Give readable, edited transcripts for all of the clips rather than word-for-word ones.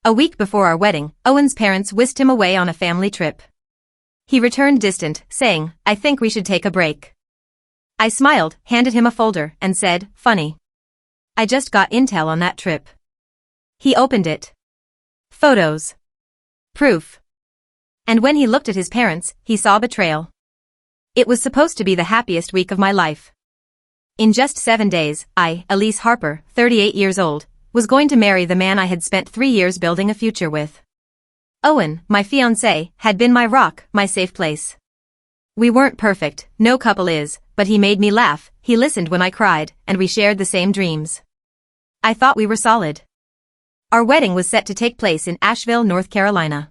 A week before our wedding, Owen's parents whisked him away on a family trip. He returned distant, saying, "I think we should take a break." I smiled, handed him a folder, and said, "Funny. I just got intel on that trip." He opened it. Photos. Proof. And when he looked at his parents, he saw betrayal. It was supposed to be the happiest week of my life. In just 7 days, I, Elise Harper, 38 years old, was going to marry the man I had spent 3 years building a future with. Owen, my fiancé, had been my rock, my safe place. We weren't perfect, no couple is, but he made me laugh, he listened when I cried, and we shared the same dreams. I thought we were solid. Our wedding was set to take place in Asheville, North Carolina.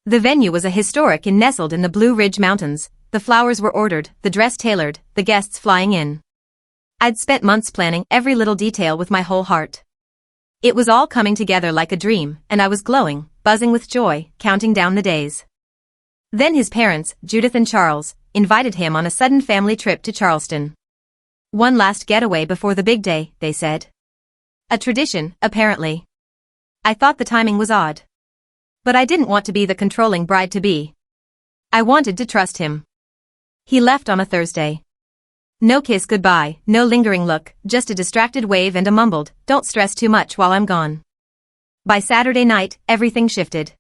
The venue was a historic inn nestled in the Blue Ridge Mountains. The flowers were ordered, the dress tailored, the guests flying in. I'd spent months planning every little detail with my whole heart. It was all coming together like a dream, and I was glowing, buzzing with joy, counting down the days. Then his parents, Judith and Charles, invited him on a sudden family trip to Charleston. One last getaway before the big day, they said. A tradition, apparently. I thought the timing was odd. But I didn't want to be the controlling bride-to-be. I wanted to trust him. He left on a Thursday. No kiss goodbye, no lingering look, just a distracted wave and a mumbled, "Don't stress too much while I'm gone." By Saturday night, everything shifted.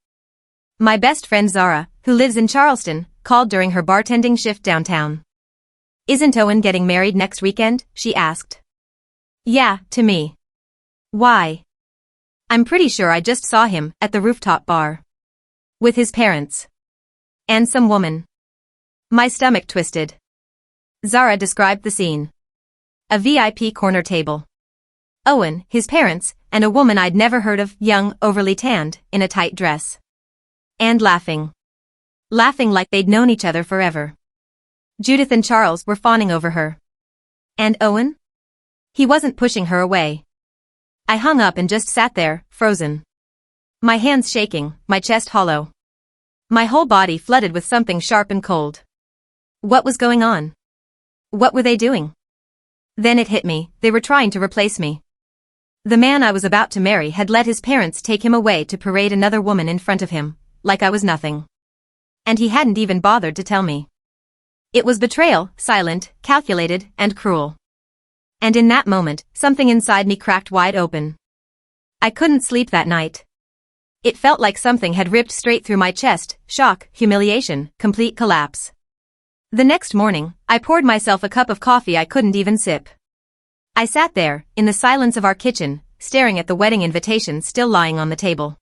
My best friend Zara, who lives in Charleston, called during her bartending shift downtown. "Isn't Owen getting married next weekend?" she asked. "Yeah, to me." "Why?" "I'm pretty sure I just saw him at the rooftop bar. With his parents. And some woman." My stomach twisted. Zara described the scene. A VIP corner table. Owen, his parents, and a woman I'd never heard of, young, overly tanned, in a tight dress. And laughing. Laughing like they'd known each other forever. Judith and Charles were fawning over her. And Owen? He wasn't pushing her away. I hung up and just sat there, frozen. My hands shaking, my chest hollow. My whole body flooded with something sharp and cold. What was going on? What were they doing? Then it hit me, they were trying to replace me. The man I was about to marry had let his parents take him away to parade another woman in front of him, like I was nothing. And he hadn't even bothered to tell me. It was betrayal, silent, calculated, and cruel. And in that moment, something inside me cracked wide open. I couldn't sleep that night. It felt like something had ripped straight through my chest, shock, humiliation, complete collapse. The next morning, I poured myself a cup of coffee I couldn't even sip. I sat there, in the silence of our kitchen, staring at the wedding invitation still lying on the table.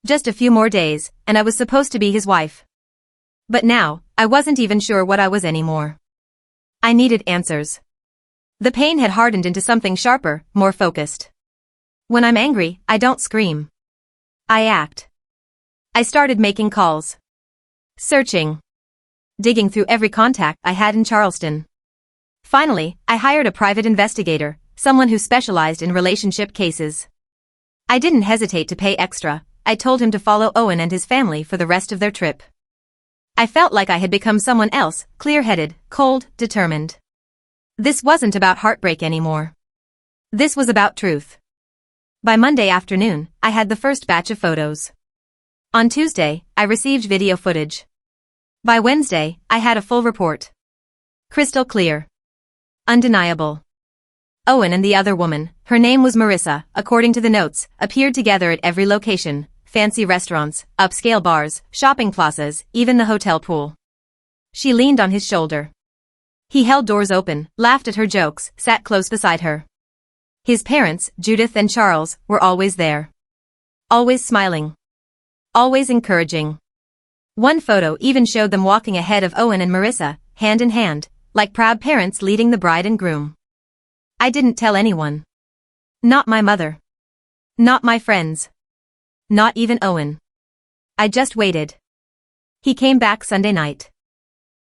Just a few more days, and I was supposed to be his wife. But now, I wasn't even sure what I was anymore. I needed answers. The pain had hardened into something sharper, more focused. When I'm angry, I don't scream. I act. I started making calls. Searching. Digging through every contact I had in Charleston. Finally, I hired a private investigator, someone who specialized in relationship cases. I didn't hesitate to pay extra. I told him to follow Owen and his family for the rest of their trip. I felt like I had become someone else, clear-headed, cold, determined. This wasn't about heartbreak anymore. This was about truth. By Monday afternoon, I had the first batch of photos. On Tuesday, I received video footage. By Wednesday, I had a full report. Crystal clear. Undeniable. Owen and the other woman, her name was Marissa, according to the notes, appeared together at every location, fancy restaurants, upscale bars, shopping plazas, even the hotel pool. She leaned on his shoulder. He held doors open, laughed at her jokes, sat close beside her. His parents, Judith and Charles, were always there. Always smiling. Always encouraging. One photo even showed them walking ahead of Owen and Marissa, hand in hand, like proud parents leading the bride and groom. I didn't tell anyone. Not my mother. Not my friends. Not even Owen. I just waited. He came back Sunday night.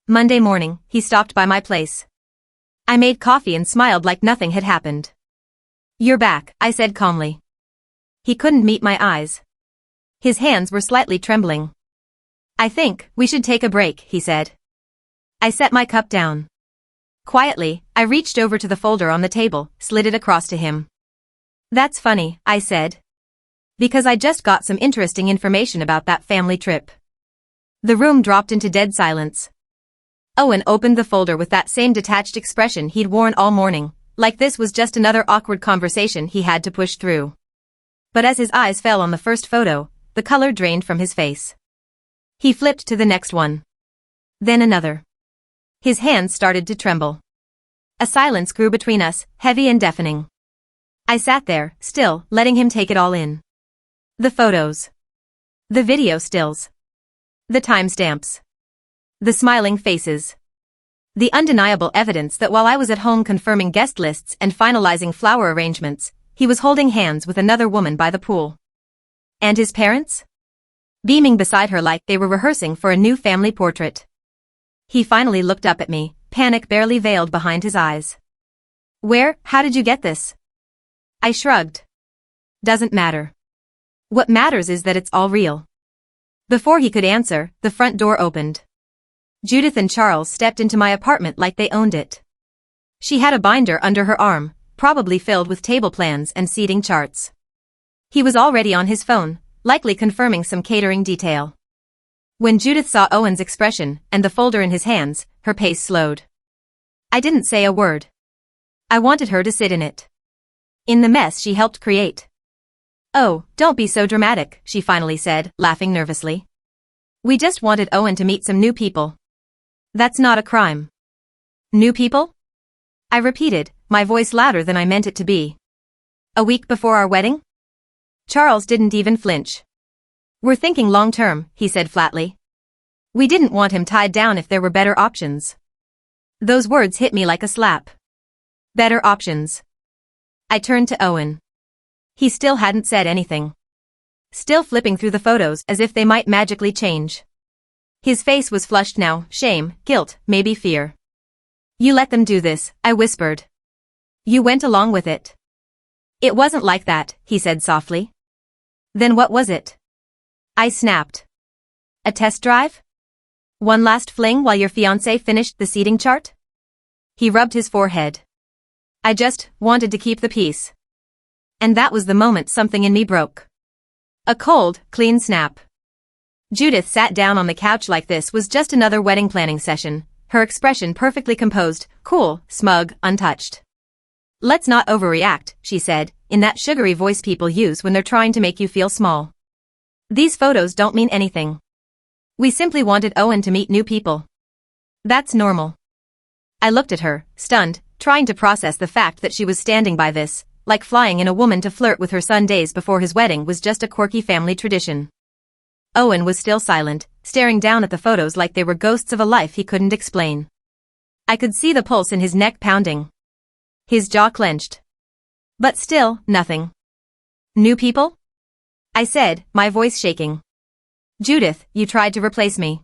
Monday morning, he stopped by my place. I made coffee and smiled like nothing had happened. "You're back," I said calmly. He couldn't meet my eyes. His hands were slightly trembling. "I think we should take a break," he said. I set my cup down. Quietly, I reached over to the folder on the table, slid it across to him. "That's funny," I said. Because I just got some interesting information about that family trip. The room dropped into dead silence. Owen opened the folder with that same detached expression he'd worn all morning, like this was just another awkward conversation he had to push through. But as his eyes fell on the first photo, the color drained from his face. He flipped to the next one. Then another. His hands started to tremble. A silence grew between us, heavy and deafening. I sat there, still, letting him take it all in. The photos. The video stills. The timestamps. The smiling faces. The undeniable evidence that while I was at home confirming guest lists and finalizing flower arrangements, he was holding hands with another woman by the pool. And his parents? Beaming beside her like they were rehearsing for a new family portrait. He finally looked up at me, panic barely veiled behind his eyes. How did you get this? I shrugged. Doesn't matter. What matters is that it's all real. Before he could answer, the front door opened. Judith and Charles stepped into my apartment like they owned it. She had a binder under her arm, probably filled with table plans and seating charts. He was already on his phone, likely confirming some catering detail. When Judith saw Owen's expression and the folder in his hands, her pace slowed. I didn't say a word. I wanted her to sit in it. In the mess she helped create. Oh, don't be so dramatic, she finally said, laughing nervously. We just wanted Owen to meet some new people. That's not a crime. New people? I repeated, my voice louder than I meant it to be. A week before our wedding? Charles didn't even flinch. We're thinking long-term, he said flatly. We didn't want him tied down if there were better options. Those words hit me like a slap. Better options. I turned to Owen. He still hadn't said anything. Still flipping through the photos as if they might magically change. His face was flushed now, shame, guilt, maybe fear. You let them do this, I whispered. You went along with it. It wasn't like that, he said softly. Then what was it? I snapped. A test drive? One last fling while your fiancé finished the seating chart? He rubbed his forehead. I just wanted to keep the peace. And that was the moment something in me broke. A cold, clean snap. Judith sat down on the couch like this was just another wedding planning session, her expression perfectly composed, cool, smug, untouched. Let's not overreact, she said, in that sugary voice people use when they're trying to make you feel small. These photos don't mean anything. We simply wanted Owen to meet new people. That's normal. I looked at her, stunned, trying to process the fact that she was standing by this, like flying in a woman to flirt with her son days before his wedding was just a quirky family tradition. Owen was still silent, staring down at the photos like they were ghosts of a life he couldn't explain. I could see the pulse in his neck pounding. His jaw clenched. But still, nothing. New people? I said, my voice shaking. Judith, you tried to replace me.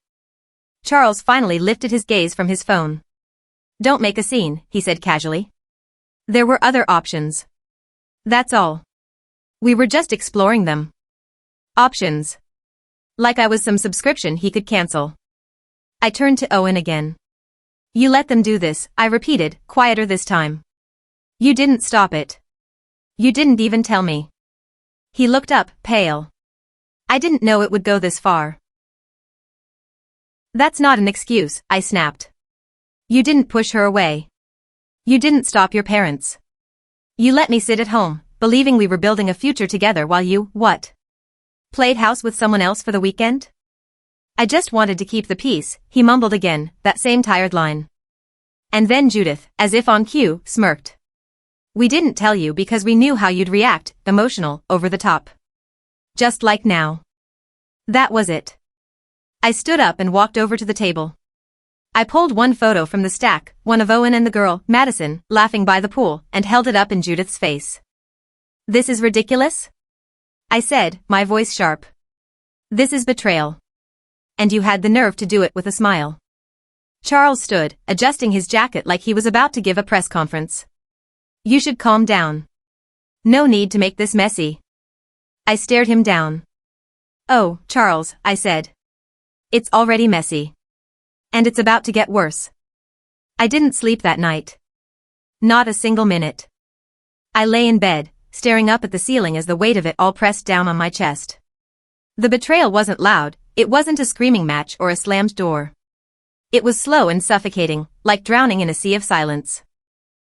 Charles finally lifted his gaze from his phone. Don't make a scene, he said casually. There were other options. That's all. We were just exploring them. Options. Like I was some subscription he could cancel. I turned to Owen again. You let them do this, I repeated, quieter this time. You didn't stop it. You didn't even tell me. He looked up, pale. I didn't know it would go this far. That's not an excuse, I snapped. You didn't push her away. You didn't stop your parents. You let me sit at home, believing we were building a future together while you, what? Played house with someone else for the weekend? I just wanted to keep the peace, he mumbled again, that same tired line. And then Judith, as if on cue, smirked. We didn't tell you because we knew how you'd react, emotional, over the top. Just like now. That was it. I stood up and walked over to the table. I pulled one photo from the stack, one of Owen and the girl, Madison, laughing by the pool, and held it up in Judith's face. This is ridiculous? I said, my voice sharp. This is betrayal. And you had the nerve to do it with a smile. Charles stood, adjusting his jacket like he was about to give a press conference. You should calm down. No need to make this messy. I stared him down. Oh, Charles, I said. It's already messy. And it's about to get worse. I didn't sleep that night. Not a single minute. I lay in bed, staring up at the ceiling as the weight of it all pressed down on my chest. The betrayal wasn't loud, it wasn't a screaming match or a slammed door. It was slow and suffocating, like drowning in a sea of silence.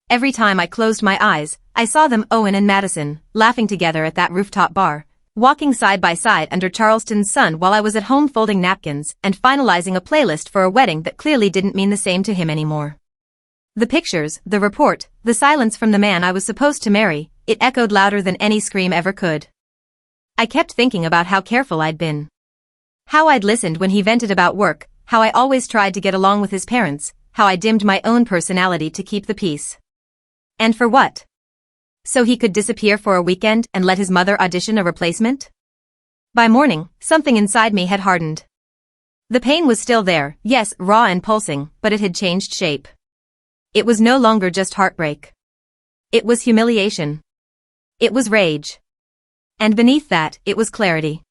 Every time I closed my eyes, I saw them, Owen and Madison, laughing together at that rooftop bar, walking side by side under Charleston's sun while I was at home folding napkins and finalizing a playlist for a wedding that clearly didn't mean the same to him anymore. The pictures, the report, the silence from the man I was supposed to marry, it echoed louder than any scream ever could. I kept thinking about how careful I'd been. How I'd listened when he vented about work, how I always tried to get along with his parents, how I dimmed my own personality to keep the peace. And for what? So he could disappear for a weekend and let his mother audition a replacement? By morning, something inside me had hardened. The pain was still there, yes, raw and pulsing, but it had changed shape. It was no longer just heartbreak. It was humiliation. It was rage. And beneath that, it was clarity.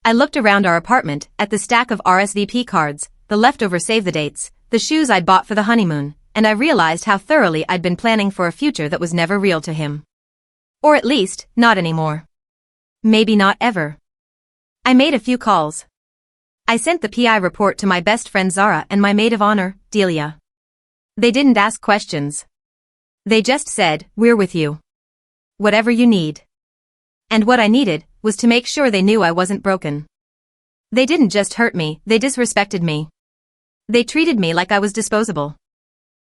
I looked around our apartment, at the stack of RSVP cards, the leftover save-the-dates, the shoes I'd bought for the honeymoon, and I realized how thoroughly I'd been planning for a future that was never real to him. Or at least, not anymore. Maybe not ever. I made a few calls. I sent the PI report to my best friend Zara and my maid of honor, Delia. They didn't ask questions. They just said, "We're with you. Whatever you need." And what I needed was to make sure they knew I wasn't broken. They didn't just hurt me, they disrespected me. They treated me like I was disposable.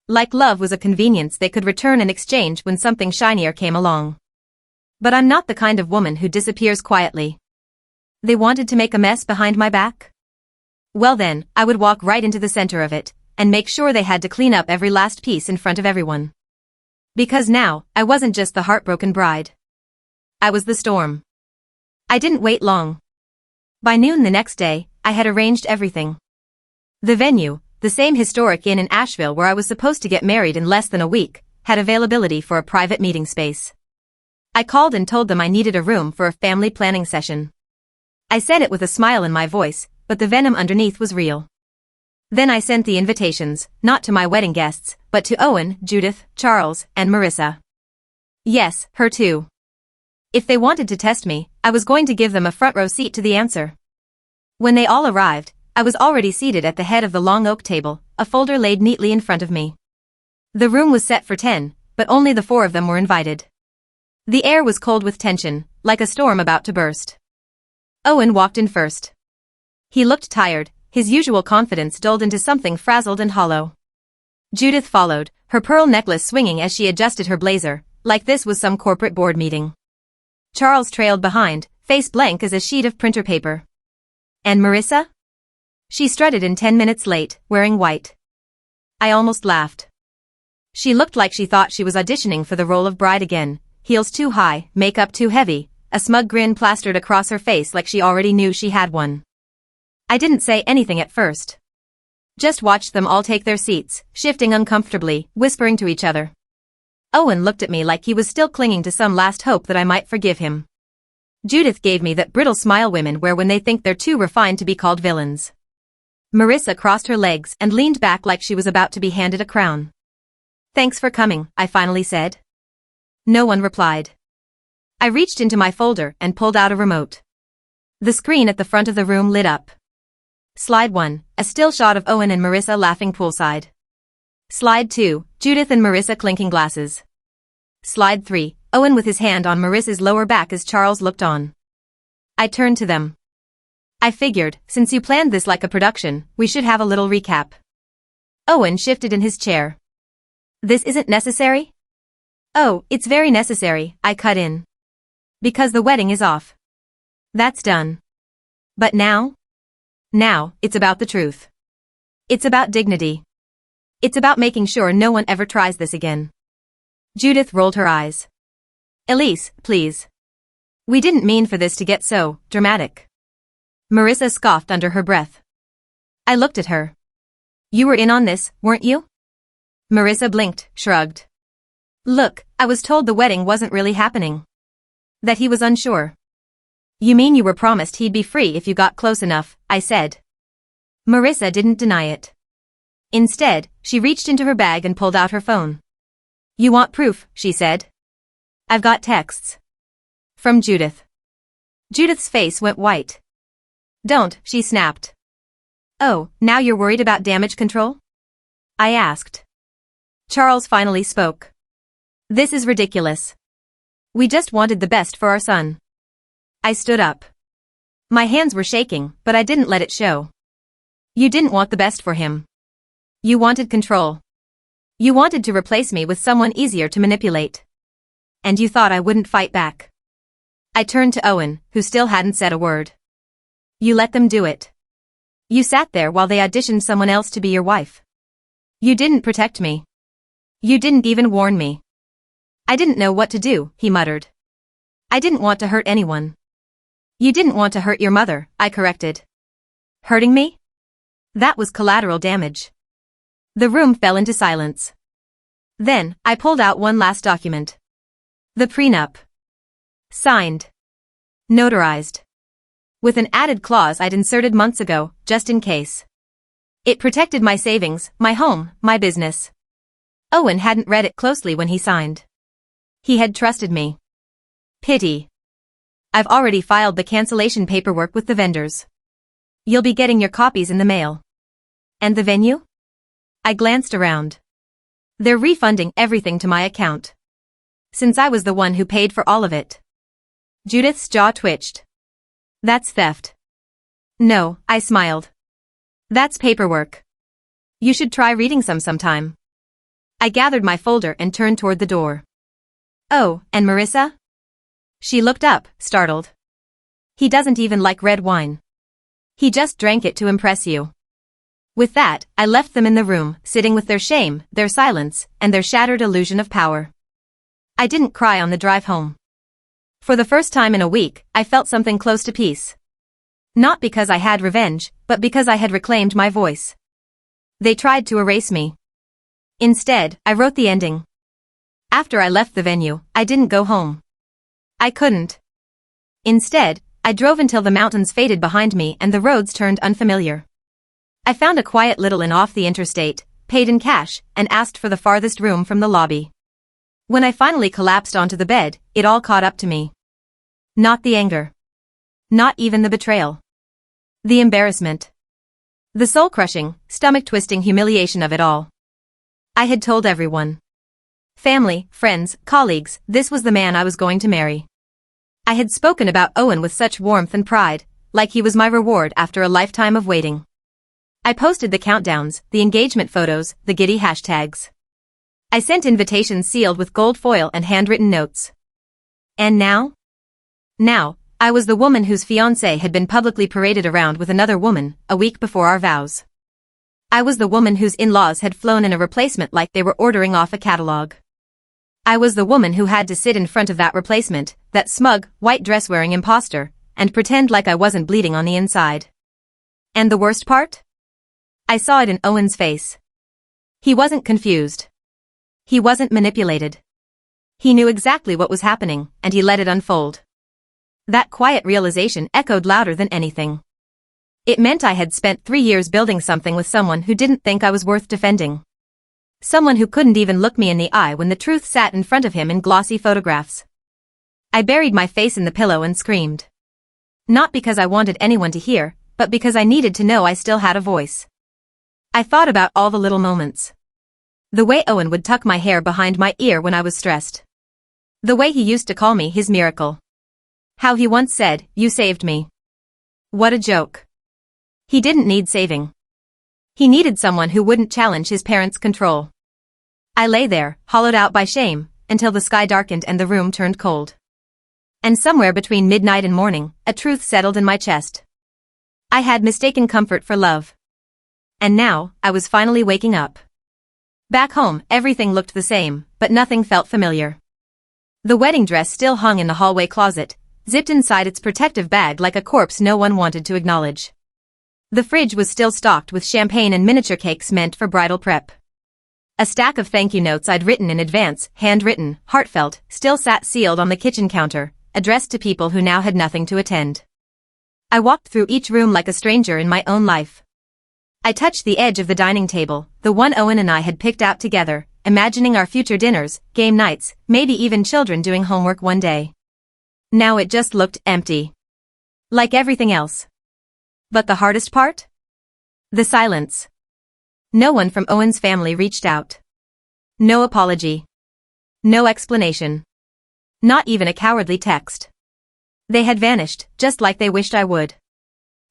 Like love was a convenience they could return in exchange when something shinier came along. But I'm not the kind of woman who disappears quietly. They wanted to make a mess behind my back? Well then, I would walk right into the center of it, and make sure they had to clean up every last piece in front of everyone. Because now, I wasn't just the heartbroken bride. I was the storm. I didn't wait long. By noon the next day, I had arranged everything. The venue, the same historic inn in Asheville where I was supposed to get married in less than a week, had availability for a private meeting space. I called and told them I needed a room for a family planning session. I said it with a smile in my voice, but the venom underneath was real. Then I sent the invitations, not to my wedding guests, but to Owen, Judith, Charles, and Marissa. Yes, her too. If they wanted to test me, I was going to give them a front row seat to the answer. When they all arrived, I was already seated at the head of the long oak table, a folder laid neatly in front of me. The room was set for 10, but only the 4 of them were invited. The air was cold with tension, like a storm about to burst. Owen walked in first. He looked tired, his usual confidence dulled into something frazzled and hollow. Judith followed, her pearl necklace swinging as she adjusted her blazer, like this was some corporate board meeting. Charles trailed behind, face blank as a sheet of printer paper. And Marissa? She strutted in 10 minutes late, wearing white. I almost laughed. She looked like she thought she was auditioning for the role of bride again, heels too high, makeup too heavy, a smug grin plastered across her face like she already knew she had one. I didn't say anything at first. Just watched them all take their seats, shifting uncomfortably, whispering to each other. Owen looked at me like he was still clinging to some last hope that I might forgive him. Judith gave me that brittle smile women wear when they think they're too refined to be called villains. Marissa crossed her legs and leaned back like she was about to be handed a crown. "Thanks for coming," I finally said. No one replied. I reached into my folder and pulled out a remote. The screen at the front of the room lit up. Slide 1, a still shot of Owen and Marissa laughing poolside. Slide 2, Judith and Marissa clinking glasses. Slide 3, Owen with his hand on Marissa's lower back as Charles looked on. I turned to them. I figured, since you planned this like a production, we should have a little recap. Owen shifted in his chair. This isn't necessary? Oh, it's very necessary, I cut in. Because the wedding is off. That's done. But now? Now, it's about the truth. It's about dignity. It's about making sure no one ever tries this again. Judith rolled her eyes. Elise, please. We didn't mean for this to get so dramatic. Marissa scoffed under her breath. I looked at her. You were in on this, weren't you? Marissa blinked, shrugged. Look, I was told the wedding wasn't really happening. That he was unsure. You mean you were promised he'd be free if you got close enough, I said. Marissa didn't deny it. Instead, she reached into her bag and pulled out her phone. You want proof, she said. I've got texts. From Judith. Judith's face went white. Don't, she snapped. Oh, now you're worried about damage control? I asked. Charles finally spoke. This is ridiculous. We just wanted the best for our son. I stood up. My hands were shaking, but I didn't let it show. You didn't want the best for him. You wanted control. You wanted to replace me with someone easier to manipulate. And you thought I wouldn't fight back. I turned to Owen, who still hadn't said a word. You let them do it. You sat there while they auditioned someone else to be your wife. You didn't protect me. You didn't even warn me. I didn't know what to do, he muttered. I didn't want to hurt anyone. You didn't want to hurt your mother, I corrected. Hurting me? That was collateral damage. The room fell into silence. Then, I pulled out one last document. The prenup. Signed. Notarized. With an added clause I'd inserted months ago, just in case. It protected my savings, my home, my business. Owen hadn't read it closely when he signed. He had trusted me. Pity. I've already filed the cancellation paperwork with the vendors. You'll be getting your copies in the mail. And the venue? I glanced around. They're refunding everything to my account. Since I was the one who paid for all of it. Judith's jaw twitched. That's theft. No, I smiled. That's paperwork. You should try reading some sometime. I gathered my folder and turned toward the door. Oh, and Marissa? She looked up, startled. He doesn't even like red wine. He just drank it to impress you. With that, I left them in the room, sitting with their shame, their silence, and their shattered illusion of power. I didn't cry on the drive home. For the first time in a week, I felt something close to peace. Not because I had revenge, but because I had reclaimed my voice. They tried to erase me. Instead, I wrote the ending. After I left the venue, I didn't go home. I couldn't. Instead, I drove until the mountains faded behind me and the roads turned unfamiliar. I found a quiet little inn off the interstate, paid in cash, and asked for the farthest room from the lobby. When I finally collapsed onto the bed, it all caught up to me. Not the anger. Not even the betrayal. The embarrassment. The soul-crushing, stomach-twisting humiliation of it all. I had told everyone. Family, friends, colleagues, this was the man I was going to marry. I had spoken about Owen with such warmth and pride, like he was my reward after a lifetime of waiting. I posted the countdowns, the engagement photos, the giddy hashtags. I sent invitations sealed with gold foil and handwritten notes. And now? Now, I was the woman whose fiancé had been publicly paraded around with another woman, a week before our vows. I was the woman whose in-laws had flown in a replacement like they were ordering off a catalog. I was the woman who had to sit in front of that replacement, that smug, white dress-wearing imposter, and pretend like I wasn't bleeding on the inside. And the worst part? I saw it in Owen's face. He wasn't confused. He wasn't manipulated. He knew exactly what was happening, and he let it unfold. That quiet realization echoed louder than anything. It meant I had spent 3 years building something with someone who didn't think I was worth defending. Someone who couldn't even look me in the eye when the truth sat in front of him in glossy photographs. I buried my face in the pillow and screamed. Not because I wanted anyone to hear, but because I needed to know I still had a voice. I thought about all the little moments. The way Owen would tuck my hair behind my ear when I was stressed. The way he used to call me his miracle. How he once said, "You saved me." What a joke. He didn't need saving. He needed someone who wouldn't challenge his parents' control. I lay there, hollowed out by shame, until the sky darkened and the room turned cold. And somewhere between midnight and morning, a truth settled in my chest. I had mistaken comfort for love. And now, I was finally waking up. Back home, everything looked the same, but nothing felt familiar. The wedding dress still hung in the hallway closet, zipped inside its protective bag like a corpse no one wanted to acknowledge. The fridge was still stocked with champagne and miniature cakes meant for bridal prep. A stack of thank you notes I'd written in advance, handwritten, heartfelt, still sat sealed on the kitchen counter, addressed to people who now had nothing to attend. I walked through each room like a stranger in my own life. I touched the edge of the dining table, the one Owen and I had picked out together, imagining our future dinners, game nights, maybe even children doing homework one day. Now it just looked empty. Like everything else. But the hardest part? The silence. No one from Owen's family reached out. No apology. No explanation. Not even a cowardly text. They had vanished, just like they wished I would.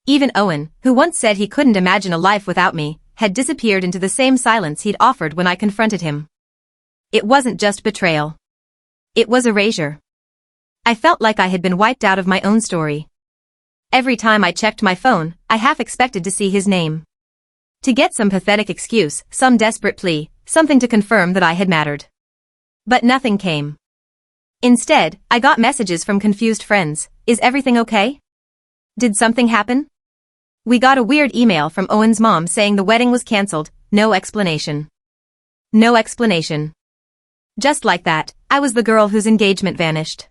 Even Owen, who once said he couldn't imagine a life without me, had disappeared into the same silence he'd offered when I confronted him. It wasn't just betrayal. It was erasure. I felt like I had been wiped out of my own story. Every time I checked my phone, I half expected to see his name. To get some pathetic excuse, some desperate plea, something to confirm that I had mattered. But nothing came. Instead, I got messages from confused friends. Is everything okay? Did something happen? We got a weird email from Owen's mom saying the wedding was cancelled, no explanation. No explanation. Just like that, I was the girl whose engagement vanished.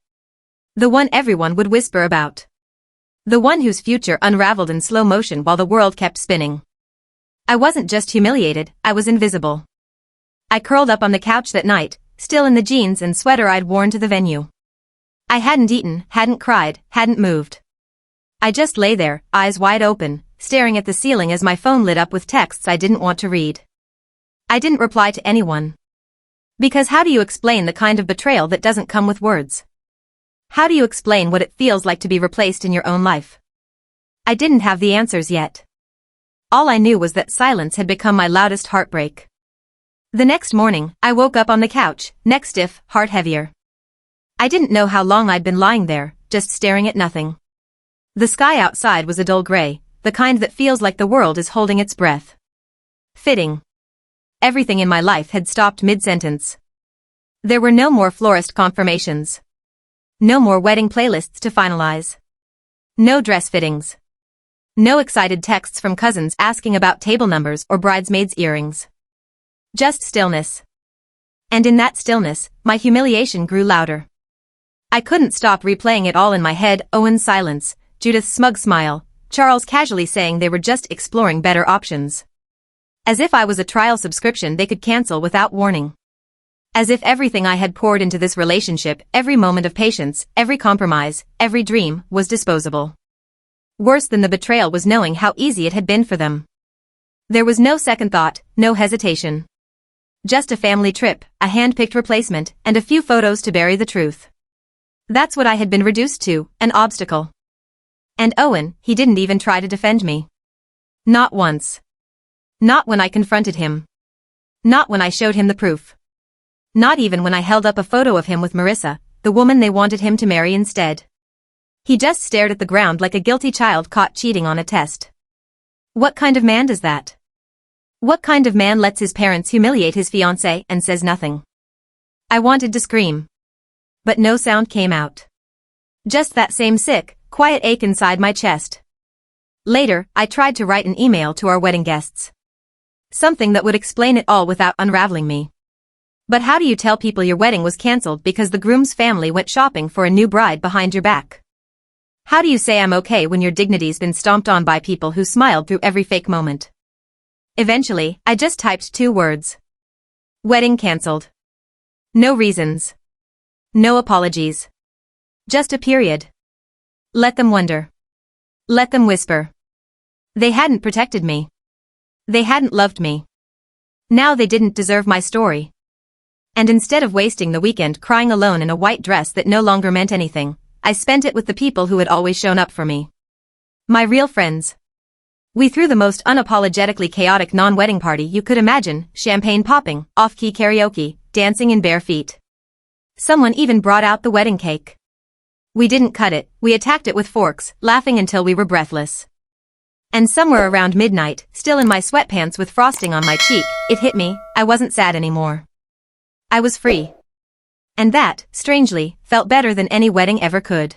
The one everyone would whisper about. The one whose future unraveled in slow motion while the world kept spinning. I wasn't just humiliated, I was invisible. I curled up on the couch that night, still in the jeans and sweater I'd worn to the venue. I hadn't eaten, hadn't cried, hadn't moved. I just lay there, eyes wide open, staring at the ceiling as my phone lit up with texts I didn't want to read. I didn't reply to anyone. Because how do you explain the kind of betrayal that doesn't come with words? How do you explain what it feels like to be replaced in your own life? I didn't have the answers yet. All I knew was that silence had become my loudest heartbreak. The next morning, I woke up on the couch, neck stiff, heart heavier. I didn't know how long I'd been lying there, just staring at nothing. The sky outside was a dull gray, the kind that feels like the world is holding its breath. Fitting. Everything in my life had stopped mid-sentence. There were no more florist confirmations. No more wedding playlists to finalize. No dress fittings. No excited texts from cousins asking about table numbers or bridesmaids' earrings. Just stillness. And in that stillness, my humiliation grew louder. I couldn't stop replaying it all in my head, Owen's silence, Judith's smug smile, Charles casually saying they were just exploring better options. As if I was a trial subscription they could cancel without warning. As if everything I had poured into this relationship, every moment of patience, every compromise, every dream, was disposable. Worse than the betrayal was knowing how easy it had been for them. There was no second thought, no hesitation. Just a family trip, a hand-picked replacement, and a few photos to bury the truth. That's what I had been reduced to, an obstacle. And Owen, he didn't even try to defend me. Not once. Not when I confronted him. Not when I showed him the proof. Not even when I held up a photo of him with Marissa, the woman they wanted him to marry instead. He just stared at the ground like a guilty child caught cheating on a test. What kind of man does that? What kind of man lets his parents humiliate his fiancée and says nothing? I wanted to scream. But no sound came out. Just that same sick, quiet ache inside my chest. Later, I tried to write an email to our wedding guests. Something that would explain it all without unraveling me. But how do you tell people your wedding was cancelled because the groom's family went shopping for a new bride behind your back? How do you say I'm okay when your dignity's been stomped on by people who smiled through every fake moment? Eventually, I just typed 2 words. Wedding cancelled. No reasons. No apologies. Just a period. Let them wonder. Let them whisper. They hadn't protected me. They hadn't loved me. Now they didn't deserve my story. And instead of wasting the weekend crying alone in a white dress that no longer meant anything, I spent it with the people who had always shown up for me. My real friends. We threw the most unapologetically chaotic non-wedding party you could imagine, champagne popping, off-key karaoke, dancing in bare feet. Someone even brought out the wedding cake. We didn't cut it, we attacked it with forks, laughing until we were breathless. And somewhere around midnight, still in my sweatpants with frosting on my cheek, it hit me, I wasn't sad anymore. I was free. And that, strangely, felt better than any wedding ever could.